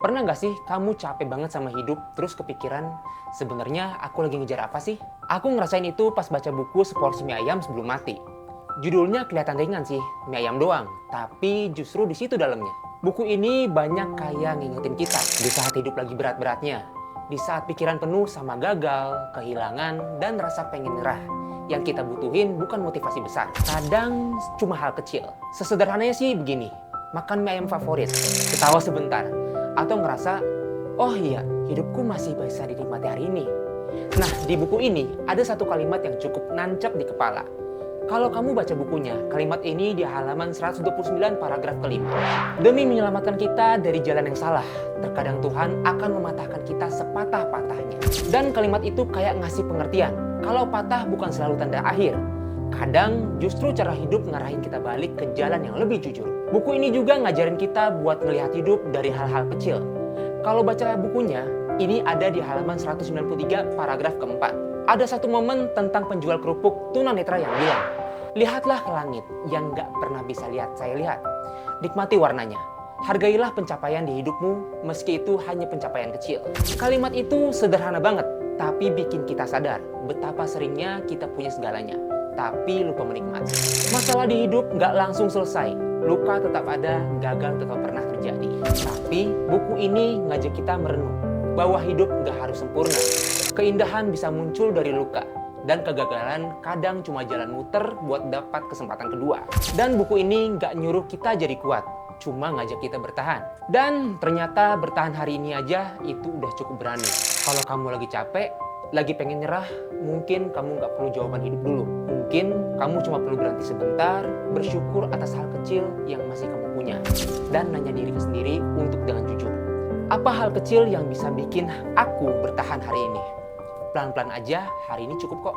Pernah nggak sih kamu capek banget sama hidup, terus kepikiran, sebenarnya aku lagi ngejar apa sih? Aku ngerasain itu pas baca buku Seporsi Mie Ayam Sebelum Mati. Judulnya kelihatan ringan sih, mie ayam doang, tapi justru di situ dalamnya. Buku ini banyak kayak ngingetin kita di saat hidup lagi berat-beratnya, di saat pikiran penuh sama gagal, kehilangan, dan rasa pengen nyerah. Yang kita butuhin bukan motivasi besar, kadang cuma hal kecil. Sesederhananya sih begini, makan mie ayam favorit, ketawa sebentar, atau ngerasa, oh iya, hidupku masih bisa dinikmati hari ini. Nah, di buku ini ada satu kalimat yang cukup nancap di kepala. Kalau kamu baca bukunya, kalimat ini di halaman 129 paragraf kelima. Demi menyelamatkan kita dari jalan yang salah, terkadang Tuhan akan mematahkan kita sepatah-patahnya. Dan kalimat itu kayak ngasih pengertian, kalau patah bukan selalu tanda akhir. Kadang justru cara hidup ngarahin kita balik ke jalan yang lebih jujur. Buku ini juga ngajarin kita buat ngelihat hidup dari hal-hal kecil. Kalau baca bukunya, ini ada di halaman 193 paragraf keempat. Ada satu momen tentang penjual kerupuk tunanetra yang bilang, lihatlah ke langit yang gak pernah bisa lihat saya lihat. Nikmati warnanya. Hargailah pencapaian di hidupmu meski itu hanya pencapaian kecil. Kalimat itu sederhana banget, tapi bikin kita sadar betapa seringnya kita punya segalanya, tapi lupa menikmati. Masalah di hidup gak langsung selesai. Luka tetap ada, gagal tetap pernah terjadi. Tapi buku ini ngajak kita merenung bahwa hidup gak harus sempurna. Keindahan bisa muncul dari luka, dan kegagalan kadang cuma jalan muter buat dapat kesempatan kedua. Dan buku ini gak nyuruh kita jadi kuat, cuma ngajak kita bertahan. Dan ternyata bertahan hari ini aja itu udah cukup berani. Kalau kamu lagi capek, lagi pengen nyerah, mungkin kamu gak perlu jawaban hidup dulu. Mungkin kamu cuma perlu berhenti sebentar, bersyukur atas hal kecil yang masih kamu punya, dan nanya diri sendiri untuk dengan jujur. Apa hal kecil yang bisa bikin aku bertahan hari ini? Pelan-pelan aja, hari ini cukup kok.